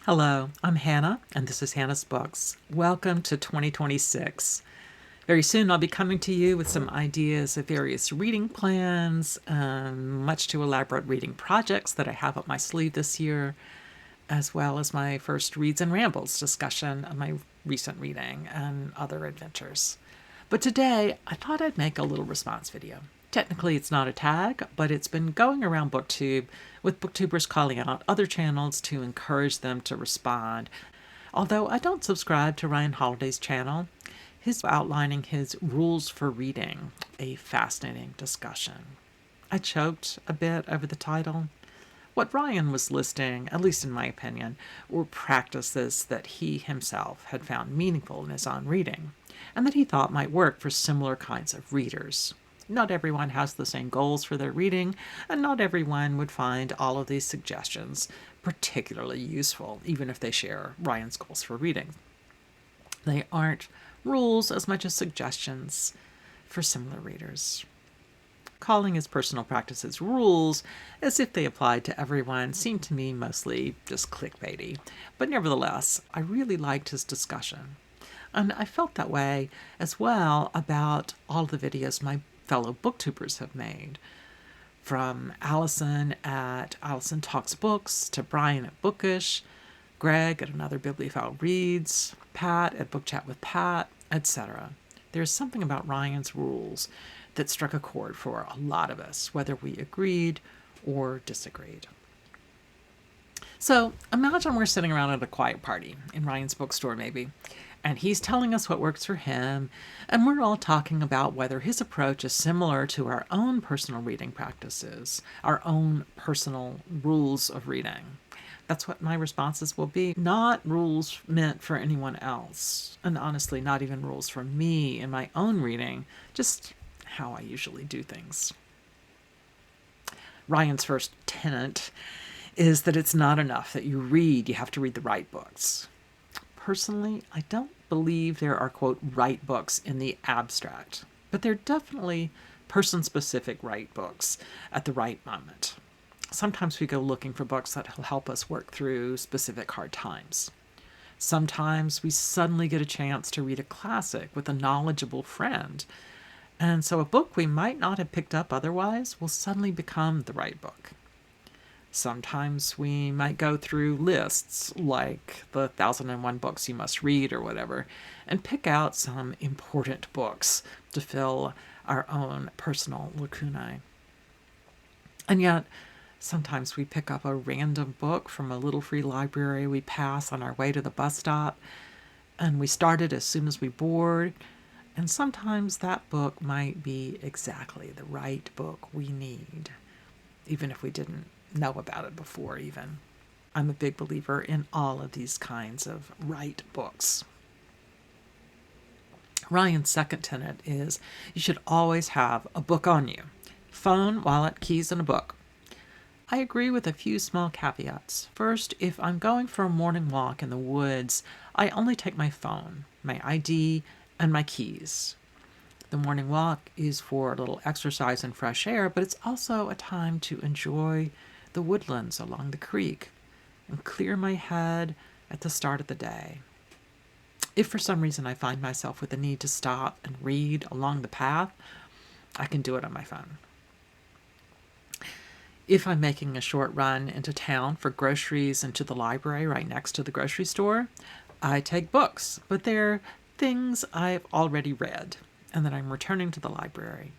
Hello, I'm Hannah, and this is Hannah's Books. Welcome to 2026. Very soon, I'll be coming to you with some ideas of various reading plans, much too elaborate reading projects that I have up my sleeve this year, as well as my first Reads and Rambles discussion of my recent reading and other adventures. But today, I thought I'd make a little response video. Technically, it's not a tag, but it's been going around BookTube with booktubers calling out other channels to encourage them to respond. Although I don't subscribe to Ryan Holiday's channel, he's outlining his rules for reading, a fascinating discussion. I choked a bit over the title. What Ryan was listing, at least in my opinion, were practices that he himself had found meaningful in his own reading, and that he thought might work for similar kinds of readers. Not everyone has the same goals for their reading, and not everyone would find all of these suggestions particularly useful, even if they share Ryan's goals for reading. They aren't rules as much as suggestions for similar readers. Calling his personal practices rules as if they applied to everyone seemed to me mostly just clickbaity, but nevertheless, I really liked his discussion. And I felt that way as well about all the videos my fellow booktubers have made. From Alison at Alison Talks Books, to Brian at Bookish, Greg at Another Bibliophile Reads, Pat at Book Chat with Pat, etc. There's something about Ryan's rules that struck a chord for a lot of us, whether we agreed or disagreed. So imagine we're sitting around at a quiet party in Ryan's bookstore, maybe, and he's telling us what works for him, and we're all talking about whether his approach is similar to our own personal reading practices, our own personal rules of reading. That's what my responses will be. Not rules meant for anyone else, and honestly, not even rules for me in my own reading, just how I usually do things. Ryan's first tenet is that it's not enough that you read, you have to read the right books. Personally, I don't believe there are, quote, right books in the abstract, but they're definitely person-specific right books at the right moment. Sometimes we go looking for books that will help us work through specific hard times. Sometimes we suddenly get a chance to read a classic with a knowledgeable friend, and so a book we might not have picked up otherwise will suddenly become the right book. Sometimes we might go through lists like the 1001 books you must read or whatever, and pick out some important books to fill our own personal lacunae. And yet, sometimes we pick up a random book from a little free library we pass on our way to the bus stop, and we start it as soon as we board, and sometimes that book might be exactly the right book we need, even if we didn't know about it before even. I'm a big believer in all of these kinds of right books. Ryan's second tenet is you should always have a book on you. Phone, wallet, keys, and a book. I agree with a few small caveats. First, if I'm going for a morning walk in the woods, I only take my phone, my ID, and my keys. The morning walk is for a little exercise and fresh air, but it's also a time to enjoy the woodlands along the creek and clear my head at the start of the day. If for some reason I find myself with the need to stop and read along the path, I can do it on my phone. If I'm making a short run into town for groceries and to the library right next to the grocery store, I take books, but they're things I've already read and that I'm returning to the library.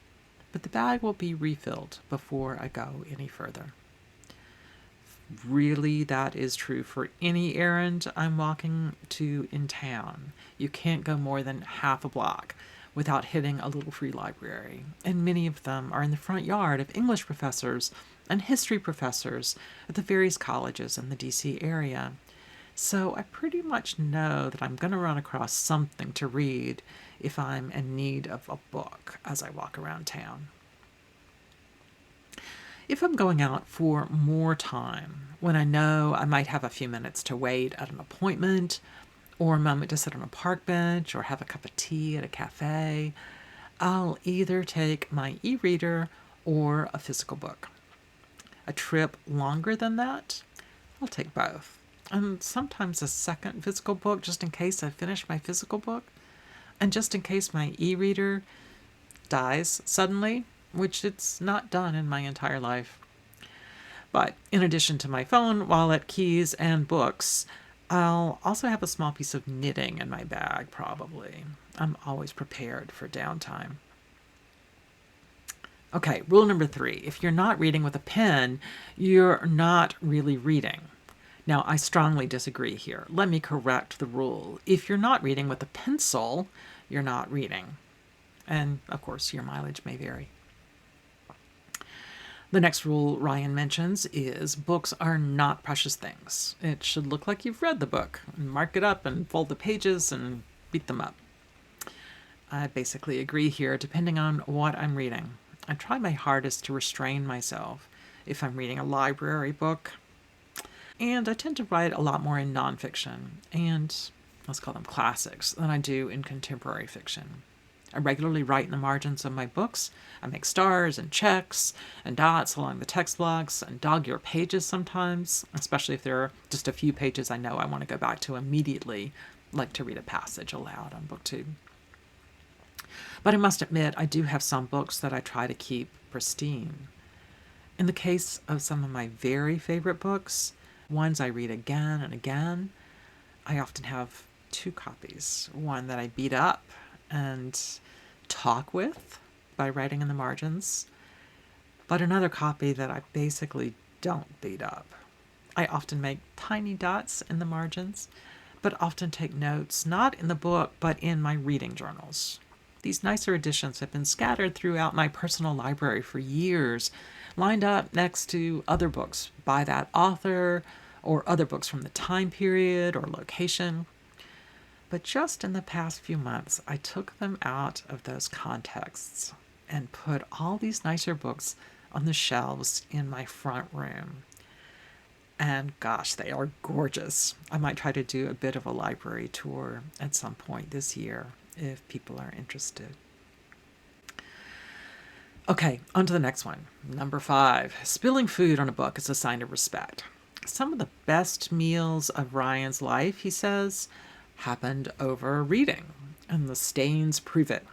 But the bag will be refilled before I go any further. Really, that is true for any errand I'm walking to in town. You can't go more than half a block without hitting a little free library, and many of them are in the front yard of English professors and history professors at the various colleges in the DC area. So I pretty much know that I'm going to run across something to read if I'm in need of a book as I walk around town. If I'm going out for more time, when I know I might have a few minutes to wait at an appointment, or a moment to sit on a park bench, or have a cup of tea at a cafe, I'll either take my e-reader or a physical book. A trip longer than that, I'll take both. and sometimes a second physical book just in case I finish my physical book, and just in case my e-reader dies suddenly, which it's not done in my entire life. But in addition to my phone, wallet, keys, and books, I'll also have a small piece of knitting in my bag, probably. I'm always prepared for downtime. Okay, rule number 3. If you're not reading with a pen, you're not really reading. Now, I strongly disagree here. Let me correct the rule. If you're not reading with a pencil, you're not reading. And, of course, your mileage may vary. The next rule Ryan mentions is books are not precious things. It should look like you've read the book. Mark it up and fold the pages and beat them up. I basically agree here, depending on what I'm reading. I try my hardest to restrain myself if I'm reading a library book. And I tend to write a lot more in nonfiction and, let's call them classics, than I do in contemporary fiction. I regularly write in the margins of my books. I make stars and checks and dots along the text blocks and dog-ear pages sometimes, especially if there are just a few pages I know I want to go back to immediately, like to read a passage aloud on BookTube. But I must admit, I do have some books that I try to keep pristine. In the case of some of my very favorite books, ones I read again and again, I often have 2 copies. One that I beat up and talk with by writing in the margins, but another copy that I basically don't beat up. I often make tiny dots in the margins, but often take notes, not in the book, but in my reading journals. These nicer editions have been scattered throughout my personal library for years, lined up next to other books by that author or other books from the time period or location. But just in the past few months, I took them out of those contexts and put all these nicer books on the shelves in my front room. And gosh, they are gorgeous. I might try to do a bit of a library tour at some point this year if people are interested. Okay, on to the next one. Number 5. Spilling food on a book is a sign of respect. Some of the best meals of Ryan's life, he says, happened over reading, and the stains prove it.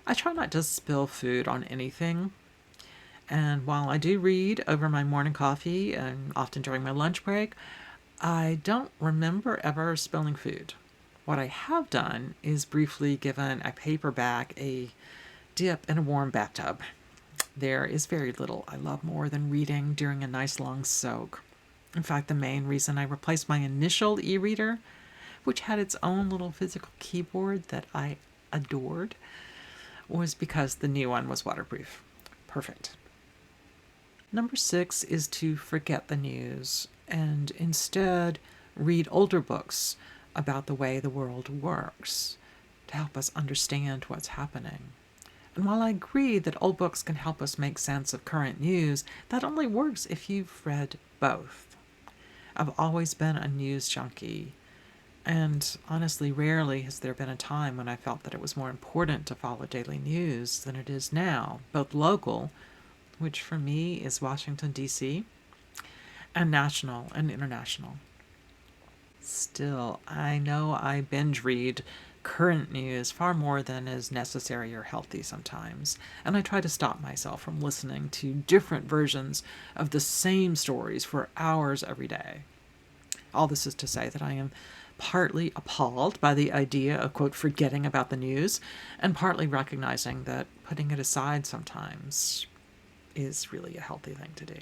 I try not to spill food on anything, and while I do read over my morning coffee and often during my lunch break, I don't remember ever spilling food. What I have done is briefly given a paperback a dip in a warm bathtub. There is very little I love more than reading during a nice long soak. In fact, the main reason I replaced my initial e-reader, which had its own little physical keyboard that I adored, was because the new one was waterproof. Perfect. Number 6 is to forget the news and instead read older books about the way the world works to help us understand what's happening. And while I agree that old books can help us make sense of current news, that only works if you've read both. I've always been a news junkie, and honestly, rarely has there been a time when I felt that it was more important to follow daily news than it is now, both local, which for me is Washington, D.C., and national and international. Still, I know I binge read current news far more than is necessary or healthy sometimes, and I try to stop myself from listening to different versions of the same stories for hours every day. All this is to say that I am partly appalled by the idea of, quote, forgetting about the news, and partly recognizing that putting it aside sometimes is really a healthy thing to do.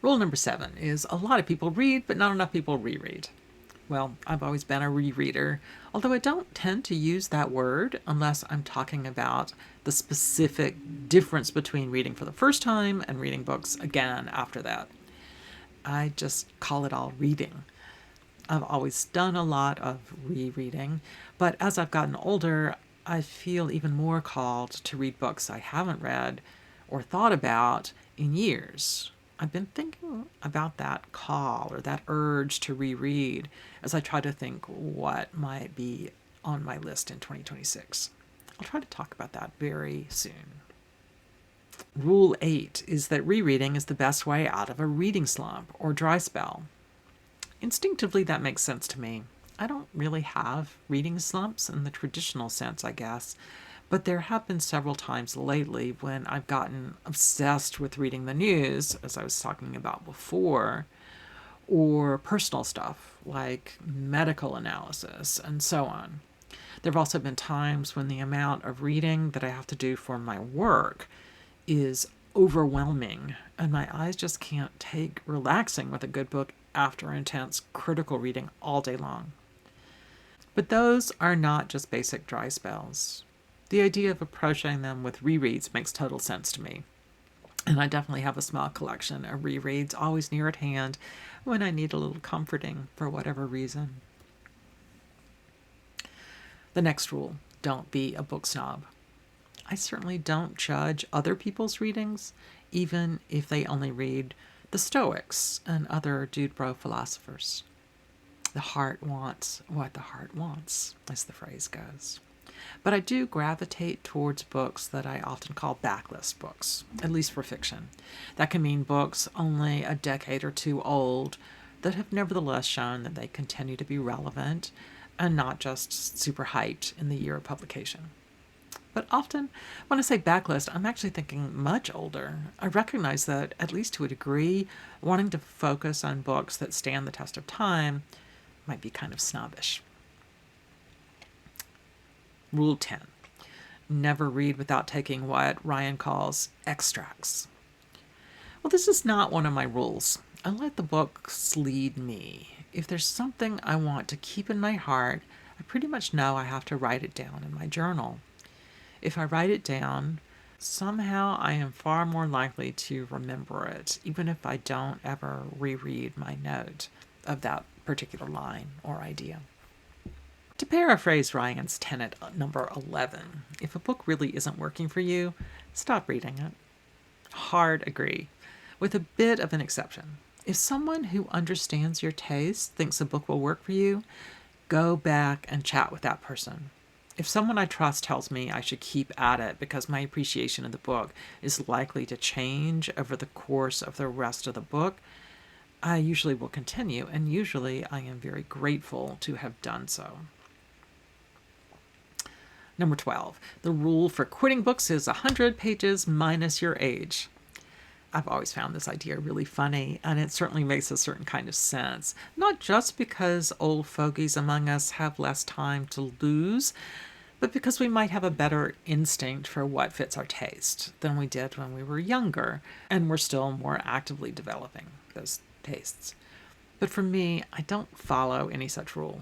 Rule number 7 is a lot of people read, but not enough people reread. Well, I've always been a rereader, although I don't tend to use that word unless I'm talking about the specific difference between reading for the first time and reading books again after that. I just call it all reading. I've always done a lot of rereading, but as I've gotten older, I feel even more called to read books I haven't read or thought about in years. I've been thinking about that call or that urge to reread as I try to think what might be on my list in 2026. I'll try to talk about that very soon. Rule 8 is that rereading is the best way out of a reading slump or dry spell. Instinctively, that makes sense to me. I don't really have reading slumps in the traditional sense, I guess, but there have been several times lately when I've gotten obsessed with reading the news, as I was talking about before, or personal stuff like medical analysis and so on. There have also been times when the amount of reading that I have to do for my work is overwhelming, and my eyes just can't take relaxing with a good book after intense critical reading all day long. But those are not just basic dry spells. The idea of approaching them with rereads makes total sense to me. And I definitely have a small collection of rereads always near at hand when I need a little comforting for whatever reason. The next rule, don't be a book snob. I certainly don't judge other people's readings, even if they only read the Stoics and other dude bro philosophers. The heart wants what the heart wants, as the phrase goes. But I do gravitate towards books that I often call backlist books, at least for fiction. That can mean books only a decade or two old that have nevertheless shown that they continue to be relevant and not just super hyped in the year of publication. But often, when I say backlist, I'm actually thinking much older. I recognize that, at least to a degree, wanting to focus on books that stand the test of time might be kind of snobbish. Rule 10. Never read without taking what Ryan calls extracts. Well, this is not one of my rules. I let the books lead me. If there's something I want to keep in my heart, I pretty much know I have to write it down in my journal. If I write it down, somehow I am far more likely to remember it, even if I don't ever reread my note of that particular line or idea. To paraphrase Ryan's tenet number 11, if a book really isn't working for you, stop reading it. Hard agree, with a bit of an exception. If someone who understands your taste thinks a book will work for you, go back and chat with that person. If someone I trust tells me I should keep at it because my appreciation of the book is likely to change over the course of the rest of the book, I usually will continue, and usually I am very grateful to have done so. Number 12, the rule for quitting books is 100 pages minus your age. I've always found this idea really funny, and it certainly makes a certain kind of sense. Not just because old fogies among us have less time to lose, but because we might have a better instinct for what fits our taste than we did when we were younger, and we're still more actively developing those tastes. But for me, I don't follow any such rule.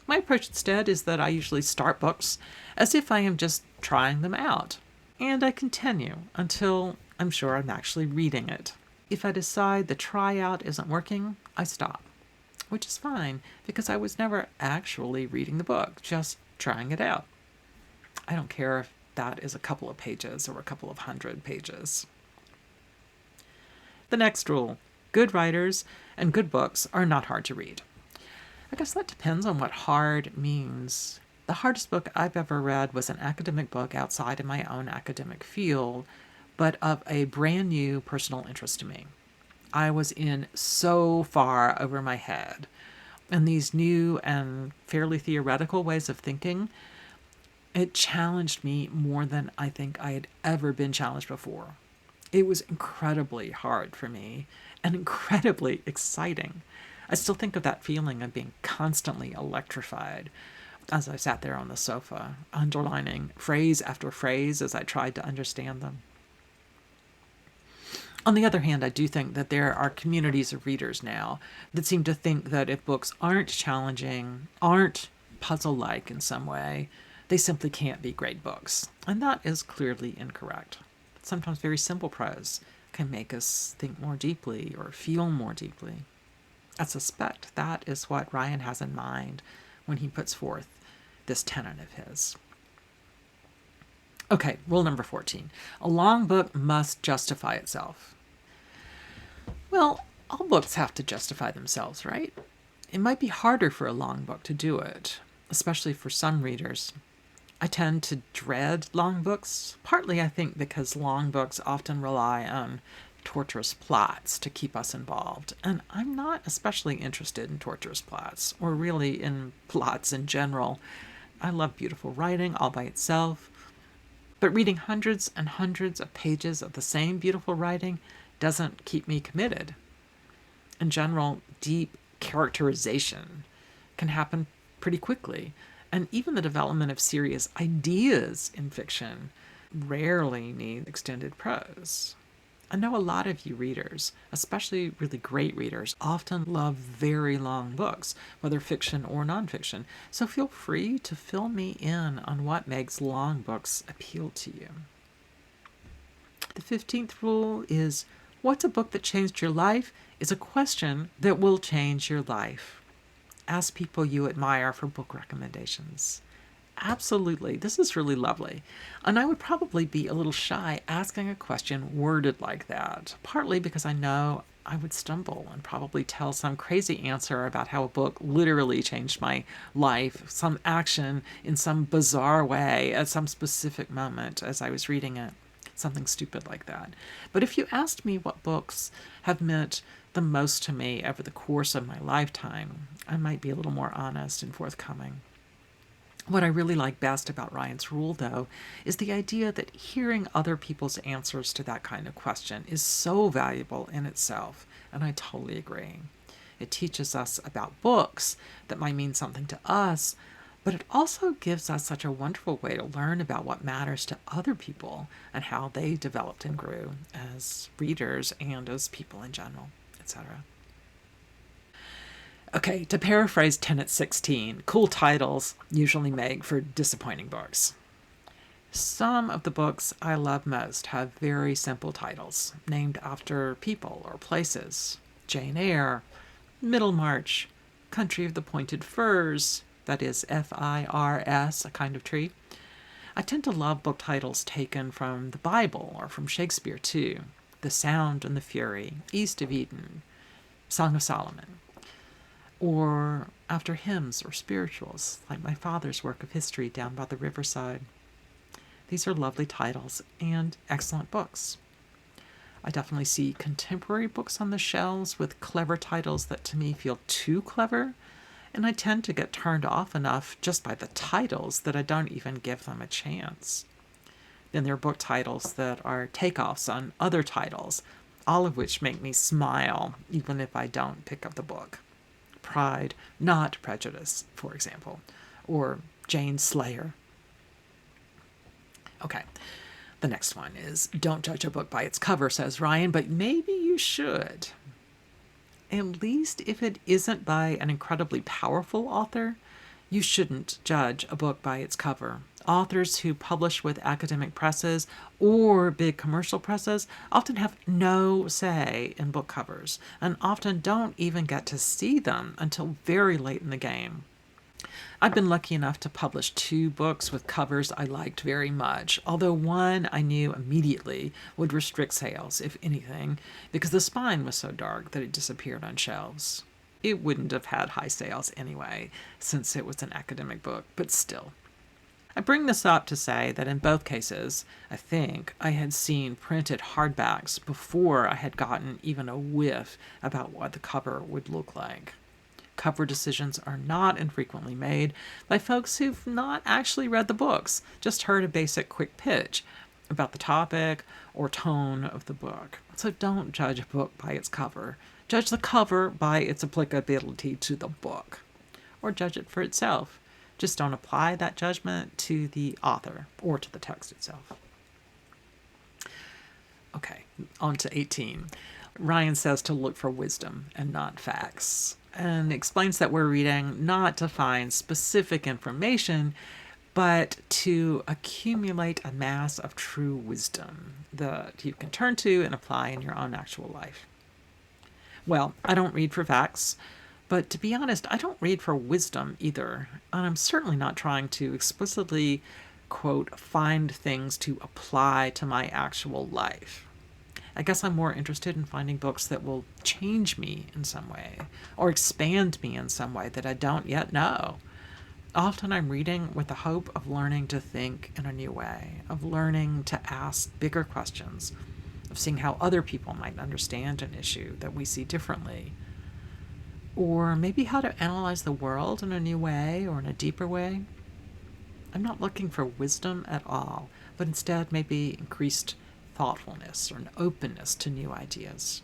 My approach instead is that I usually start books as if I am just trying them out, and I continue until I'm sure I'm actually reading it. If I decide the tryout isn't working, I stop, which is fine because I was never actually reading the book, just trying it out. I don't care if that is a couple of pages or a couple of 100 pages. The next rule, good writers and good books are not hard to read. I guess that depends on what hard means. The hardest book I've ever read was an academic book outside of my own academic field, but of a brand new personal interest to me. I was in so far over my head, and these new and fairly theoretical ways of thinking, it challenged me more than I think I had ever been challenged before. It was incredibly hard for me and incredibly exciting. I still think of that feeling of being constantly electrified as I sat there on the sofa, underlining phrase after phrase as I tried to understand them. On the other hand, I do think that there are communities of readers now that seem to think that if books aren't challenging, aren't puzzle-like in some way, they simply can't be great books. And that is clearly incorrect. Sometimes very simple prose can make us think more deeply or feel more deeply. I suspect that is what Ryan has in mind when he puts forth this tenet of his. Okay, rule number 14. A long book must justify itself. Well, all books have to justify themselves, right? It might be harder for a long book to do it, especially for some readers. I tend to dread long books, partly I think because long books often rely on torturous plots to keep us involved. And I'm not especially interested in torturous plots, or really in plots in general. I love beautiful writing all by itself, but reading hundreds and hundreds of pages of the same beautiful writing doesn't keep me committed. In general, deep characterization can happen pretty quickly, and even the development of serious ideas in fiction rarely need extended prose. I know a lot of you readers, especially really great readers, often love very long books, whether fiction or nonfiction, so feel free to fill me in on what makes long books appeal to you. The 15th rule is, what's a book that changed your life is a question that will change your life. Ask people you admire for book recommendations. Absolutely, this is really lovely. And I would probably be a little shy asking a question worded like that, partly because I know I would stumble and probably tell some crazy answer about how a book literally changed my life, some action in some bizarre way at some specific moment as I was reading it. Something stupid like that. But if you asked me what books have meant the most to me over the course of my lifetime, I might be a little more honest and forthcoming. What I really like best about Ryan's rule, though, is the idea that hearing other people's answers to that kind of question is so valuable in itself, and I totally agree. It teaches us about books that might mean something to us, but it also gives us such a wonderful way to learn about what matters to other people and how they developed and grew as readers and as people in general, etc. Okay, to paraphrase Tenet 16, cool titles usually make for disappointing books. Some of the books I love most have very simple titles, named after people or places. Jane Eyre, Middlemarch, Country of the Pointed Firs, that is Firs, a kind of tree. I tend to love book titles taken from the Bible or from Shakespeare too. The Sound and the Fury, East of Eden, Song of Solomon. Or after hymns or spirituals, like my father's work of history down by the riverside. These are lovely titles and excellent books. I definitely see contemporary books on the shelves with clever titles that to me feel too clever, and I tend to get turned off enough just by the titles that I don't even give them a chance. Then there are book titles that are takeoffs on other titles, all of which make me smile, even if I don't pick up the book. Pride, Not Prejudice, for example, or Jane Slayer. Okay, the next one is, don't judge a book by its cover, says Ryan, but maybe you should. At least if it isn't by an incredibly powerful author, you shouldn't judge a book by its cover. Authors who publish with academic presses or big commercial presses often have no say in book covers and often don't even get to see them until very late in the game. I've been lucky enough to publish 2 books with covers I liked very much, although one I knew immediately would restrict sales, if anything, because the spine was so dark that it disappeared on shelves. It wouldn't have had high sales anyway, since it was an academic book, but still. I bring this up to say that in both cases, I think I had seen printed hardbacks before I had gotten even a whiff about what the cover would look like. Cover decisions are not infrequently made by folks who've not actually read the books, just heard a basic quick pitch about the topic or tone of the book. So don't judge a book by its cover. Judge the cover by its applicability to the book, or judge it for itself. Just don't apply that judgment to the author or to the text itself. Okay, on to 18. Ryan says to look for wisdom and not facts, and explains that we're reading not to find specific information, but to accumulate a mass of true wisdom that you can turn to and apply in your own actual life. Well, I don't read for facts, but to be honest, I don't read for wisdom either, and I'm certainly not trying to explicitly, quote, find things to apply to my actual life. I guess I'm more interested in finding books that will change me in some way, or expand me in some way that I don't yet know. Often I'm reading with the hope of learning to think in a new way, of learning to ask bigger questions, of seeing how other people might understand an issue that we see differently, or maybe how to analyze the world in a new way or in a deeper way. I'm not looking for wisdom at all, but instead maybe increased thoughtfulness or an openness to new ideas.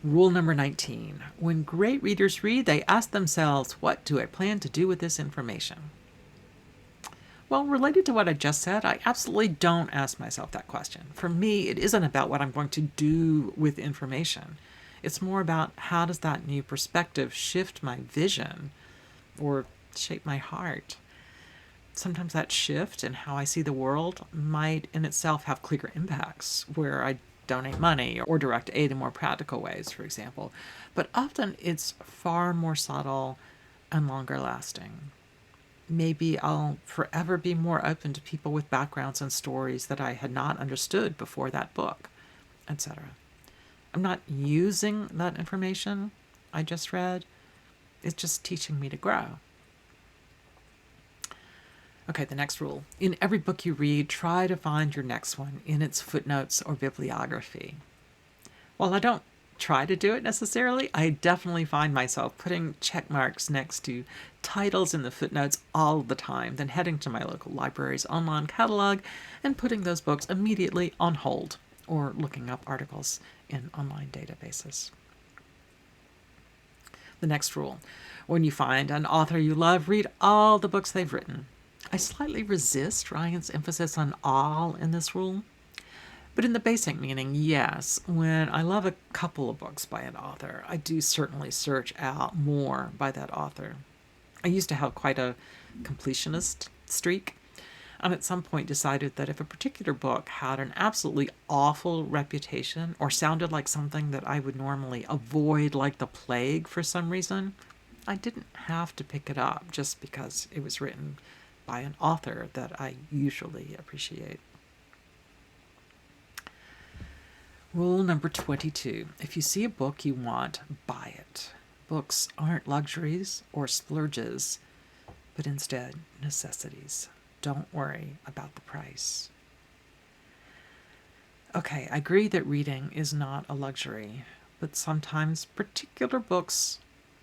Rule number 19. When great readers read, they ask themselves, what do I plan to do with this information? Well, related to what I just said, I absolutely don't ask myself that question. For me, it isn't about what I'm going to do with information. It's more about how does that new perspective shift my vision or shape my heart. Sometimes that shift in how I see the world might in itself have clear impacts where I donate money or direct aid in more practical ways, for example. But often it's far more subtle and longer lasting. Maybe I'll forever be more open to people with backgrounds and stories that I had not understood before that book, etc. I'm not using that information I just read. It's just teaching me to grow. Okay, the next rule. In every book you read, try to find your next one in its footnotes or bibliography. While I don't try to do it necessarily, I definitely find myself putting check marks next to titles in the footnotes all the time, then heading to my local library's online catalog and putting those books immediately on hold or looking up articles in online databases. The next rule. When you find an author you love, read all the books they've written. I slightly resist Ryan's emphasis on all in this rule, but in the basic meaning, yes, when I love a couple of books by an author, I do certainly search out more by that author. I used to have quite a completionist streak, and at some point decided that if a particular book had an absolutely awful reputation or sounded like something that I would normally avoid like the plague for some reason, I didn't have to pick it up just because it was written by an author that I usually appreciate. Rule number 22. If you see a book you want, buy it. Books aren't luxuries or splurges, but instead necessities. Don't worry about the price. Okay, I agree that reading is not a luxury, but sometimes particular books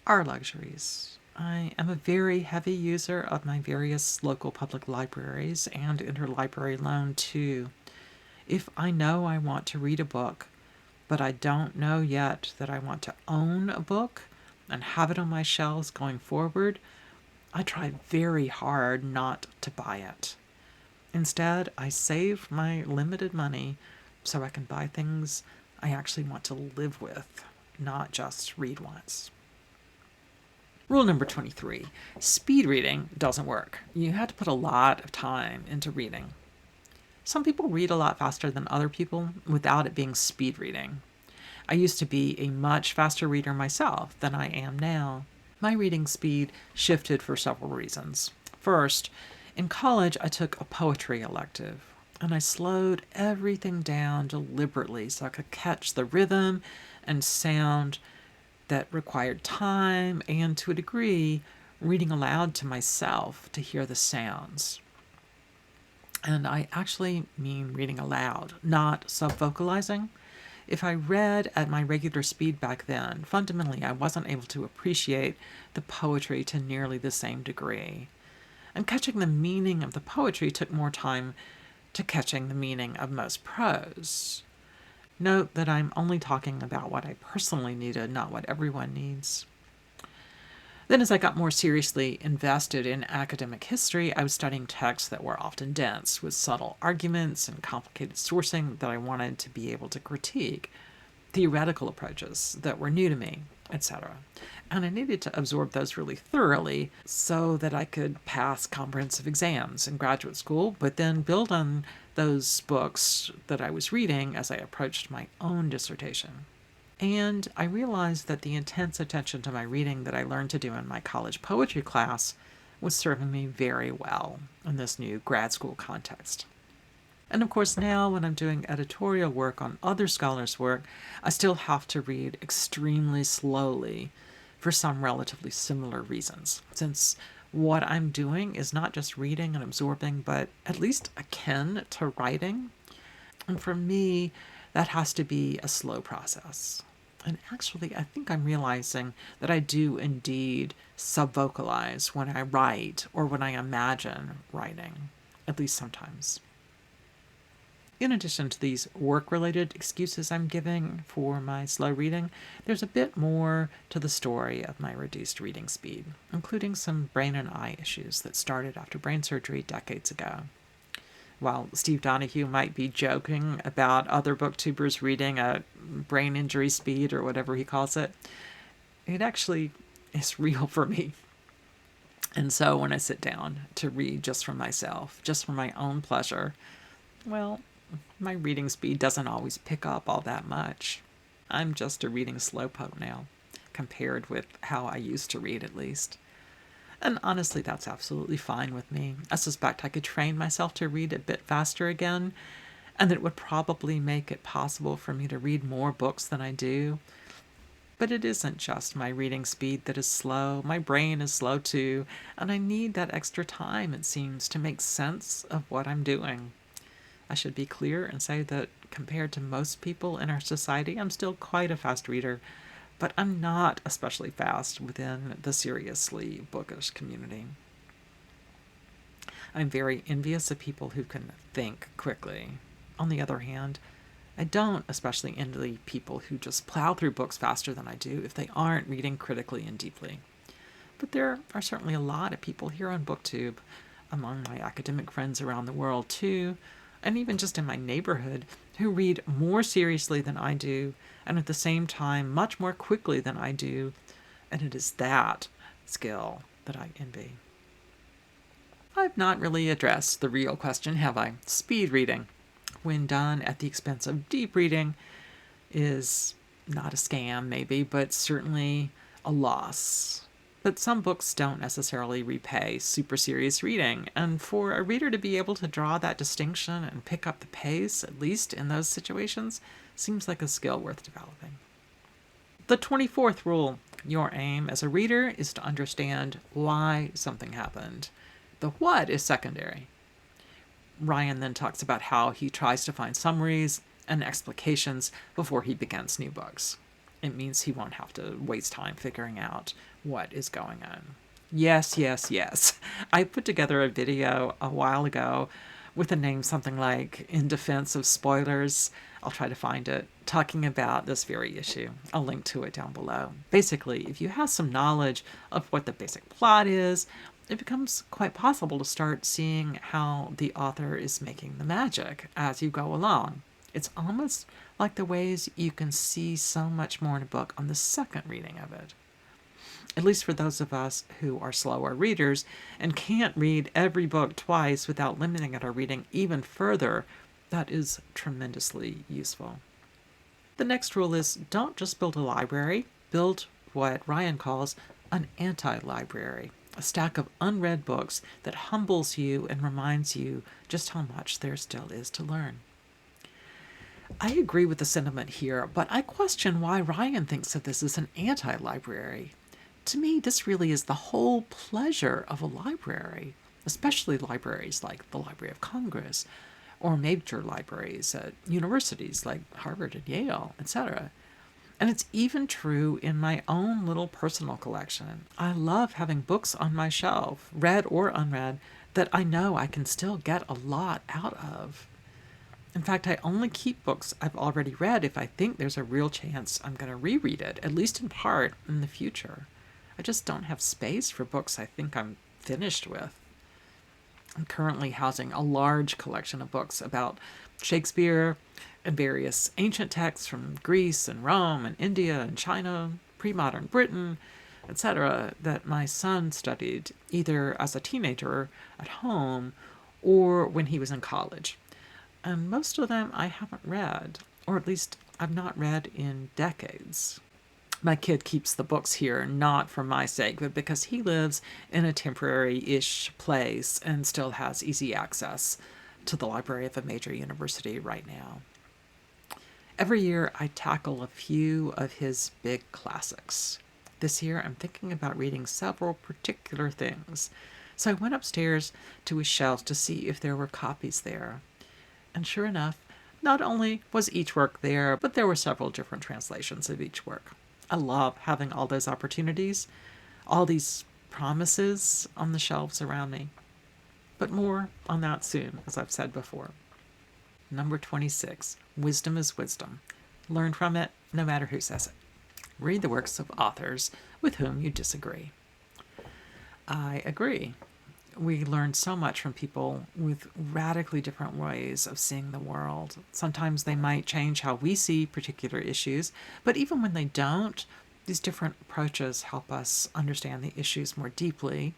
are luxuries. I am a very heavy user of my various local public libraries and interlibrary loan too. If I know I want to read a book, but I don't know yet that I want to own a book and have it on my shelves going forward, I try very hard not to buy it. Instead, I save my limited money so I can buy things I actually want to live with, not just read once. Rule number 23. Speed reading doesn't work. You have to put a lot of time into reading. Some people read a lot faster than other people without it being speed reading. I used to be a much faster reader myself than I am now. My reading speed shifted for several reasons. First, in college I took a poetry elective, and I slowed everything down deliberately so I could catch the rhythm and sound that required time and, to a degree, reading aloud to myself to hear the sounds. And I actually mean reading aloud, not sub-vocalizing. If I read at my regular speed back then, fundamentally I wasn't able to appreciate the poetry to nearly the same degree. And catching the meaning of the poetry took more time to catching the meaning of most prose. Note that I'm only talking about what I personally needed, not what everyone needs. Then as I got more seriously invested in academic history, I was studying texts that were often dense, with subtle arguments and complicated sourcing that I wanted to be able to critique, theoretical approaches that were new to me, etc. And I needed to absorb those really thoroughly so that I could pass comprehensive exams in graduate school, but then build on those books that I was reading as I approached my own dissertation. And I realized that the intense attention to my reading that I learned to do in my college poetry class was serving me very well in this new grad school context. And of course now when I'm doing editorial work on other scholars' work, I still have to read extremely slowly for some relatively similar reasons, since what I'm doing is not just reading and absorbing, but at least akin to writing. And for me, that has to be a slow process. And actually, I think I'm realizing that I do indeed subvocalize when I write or when I imagine writing, at least sometimes. In addition to these work-related excuses I'm giving for my slow reading, there's a bit more to the story of my reduced reading speed, including some brain and eye issues that started after brain surgery decades ago. While Steve Donahue might be joking about other booktubers reading at brain injury speed or whatever he calls it, it actually is real for me. And so when I sit down to read just for myself, just for my own pleasure, well, my reading speed doesn't always pick up all that much. I'm just a reading slowpoke now, compared with how I used to read at least. And honestly, that's absolutely fine with me. I suspect I could train myself to read a bit faster again, and that it would probably make it possible for me to read more books than I do. But it isn't just my reading speed that is slow. My brain is slow too, and I need that extra time, it seems, to make sense of what I'm doing. I should be clear and say that compared to most people in our society, I'm still quite a fast reader, but I'm not especially fast within the seriously bookish community. I'm very envious of people who can think quickly. On the other hand, I don't especially envy people who just plow through books faster than I do if they aren't reading critically and deeply. But there are certainly a lot of people here on BookTube, among my academic friends around the world too, and even just in my neighborhood, who read more seriously than I do, and at the same time much more quickly than I do, and it is that skill that I envy. I've not really addressed the real question, have I? Speed reading, when done at the expense of deep reading, is not a scam, maybe, but certainly a loss. But some books don't necessarily repay super serious reading, and for a reader to be able to draw that distinction and pick up the pace, at least in those situations, seems like a skill worth developing. The 24th rule: your aim as a reader is to understand why something happened. The what is secondary. Ryan then talks about how he tries to find summaries and explications before he begins new books. It means he won't have to waste time figuring out what is going on. Yes, yes, yes. I put together a video a while ago with a name something like In Defense of Spoilers. I'll try to find it, talking about this very issue. I'll link to it down below. Basically, if you have some knowledge of what the basic plot is, it becomes quite possible to start seeing how the author is making the magic as you go along. It's almost like the ways you can see so much more in a book on the second reading of it. At least for those of us who are slower readers and can't read every book twice without limiting our reading even further, that is tremendously useful. The next rule is don't just build a library, build what Ryan calls an anti-library, a stack of unread books that humbles you and reminds you just how much there still is to learn. I agree with the sentiment here, but I question why Ryan thinks of this as an anti-library. To me, this really is the whole pleasure of a library, especially libraries like the Library of Congress, or major libraries at universities like Harvard and Yale, etc. And it's even true in my own little personal collection. I love having books on my shelf, read or unread, that I know I can still get a lot out of. In fact, I only keep books I've already read if I think there's a real chance I'm going to reread it, at least in part, in the future. I just don't have space for books I think I'm finished with. I'm currently housing a large collection of books about Shakespeare and various ancient texts from Greece and Rome and India and China, pre-modern Britain, etc., that my son studied either as a teenager at home or when he was in college. And most of them I haven't read, or at least I've not read in decades. My kid keeps the books here not for my sake, but because he lives in a temporary-ish place and still has easy access to the library of a major university right now. Every year I tackle a few of his big classics. This year, I'm thinking about reading several particular things. So I went upstairs to his shelves to see if there were copies there. And sure enough, not only was each work there, but there were several different translations of each work. I love having all those opportunities, all these promises on the shelves around me. But more on that soon, as I've said before. Number 26, wisdom is wisdom. Learn from it, no matter who says it. Read the works of authors with whom you disagree. I agree. We learn so much from people with radically different ways of seeing the world. Sometimes they might change how we see particular issues, but even when they don't, these different approaches help us understand the issues more deeply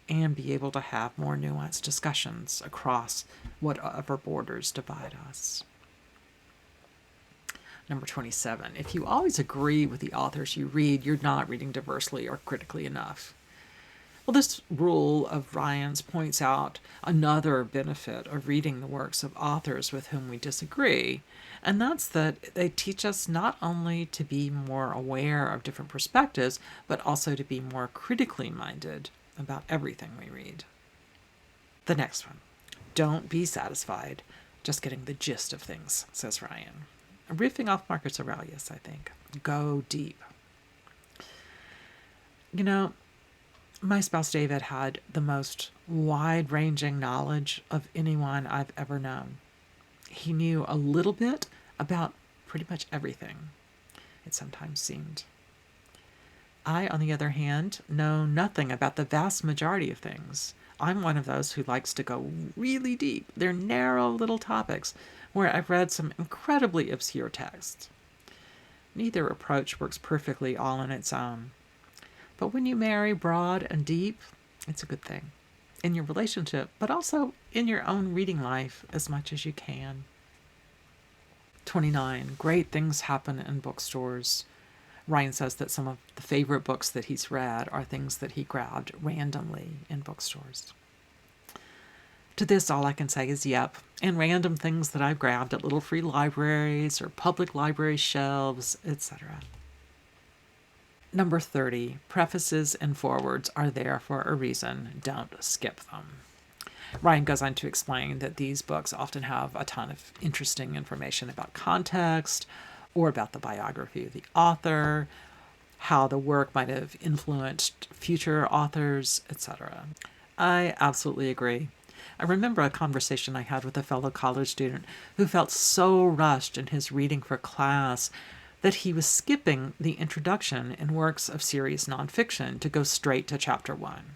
and be able to have more nuanced discussions across whatever borders divide us. Number 27, if you always agree with the authors you read, you're not reading diversely or critically enough. Well, this rule of Ryan's points out another benefit of reading the works of authors with whom we disagree, and that's that they teach us not only to be more aware of different perspectives, but also to be more critically minded about everything we read. The next one, don't be satisfied just getting the gist of things, says Ryan. Riffing off Marcus Aurelius, I think. Go deep. You know, my spouse David had the most wide-ranging knowledge of anyone I've ever known. He knew a little bit about pretty much everything, it sometimes seemed. I, on the other hand, know nothing about the vast majority of things. I'm one of those who likes to go really deep. They're narrow little topics where I've read some incredibly obscure texts. Neither approach works perfectly all on its own. But when you marry broad and deep, it's a good thing. In your relationship, but also in your own reading life as much as you can. 29. Great things happen in bookstores. Ryan says that some of the favorite books that he's read are things that he grabbed randomly in bookstores. To this, all I can say is yep, and random things that I've grabbed at little free libraries or public library shelves, etc. Number 30, prefaces and forewords are there for a reason. Don't skip them. Ryan goes on to explain that these books often have a ton of interesting information about context or about the biography of the author, how the work might have influenced future authors, etc. I absolutely agree. I remember a conversation I had with a fellow college student who felt so rushed in his reading for class that he was skipping the introduction in works of serious nonfiction to go straight to chapter 1.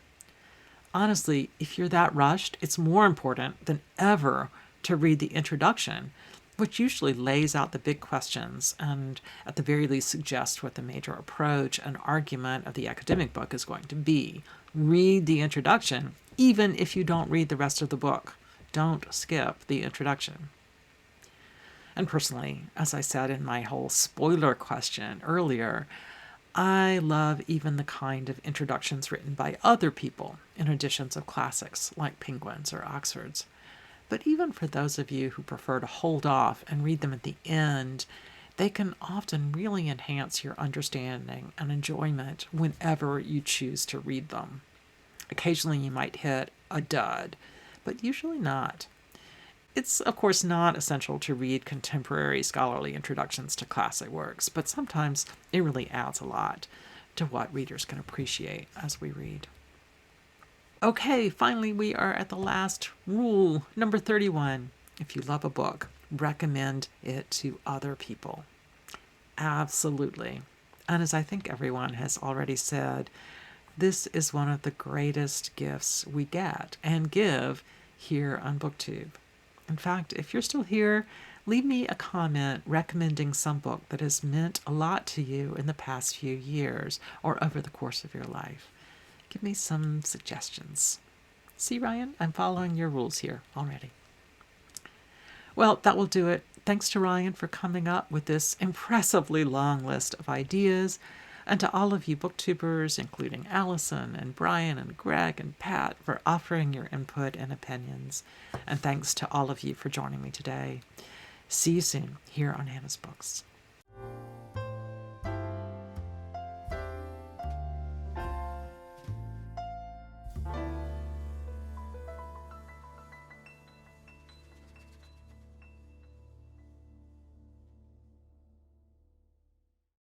Honestly, if you're that rushed, it's more important than ever to read the introduction, which usually lays out the big questions and at the very least suggests what the major approach and argument of the academic book is going to be. Read the introduction, even if you don't read the rest of the book. Don't skip the introduction. And personally, as I said in my whole spoiler question earlier, I love even the kind of introductions written by other people in editions of classics like Penguin's or Oxford's. But even for those of you who prefer to hold off and read them at the end, they can often really enhance your understanding and enjoyment whenever you choose to read them. Occasionally you might hit a dud, but usually not. It's, of course, not essential to read contemporary scholarly introductions to classic works, but sometimes it really adds a lot to what readers can appreciate as we read. Okay, finally we are at the last rule, number 31. If you love a book, recommend it to other people. Absolutely. And as I think everyone has already said, this is one of the greatest gifts we get and give here on BookTube. In fact, if you're still here, leave me a comment recommending some book that has meant a lot to you in the past few years or over the course of your life. Give me some suggestions. See, Ryan, I'm following your rules here already. Well, that will do it. Thanks to Ryan for coming up with this impressively long list of ideas, and to all of you booktubers, including Alison and Brian and Greg and Pat, for offering your input and opinions. And thanks to all of you for joining me today. See you soon here on Hannah's Books.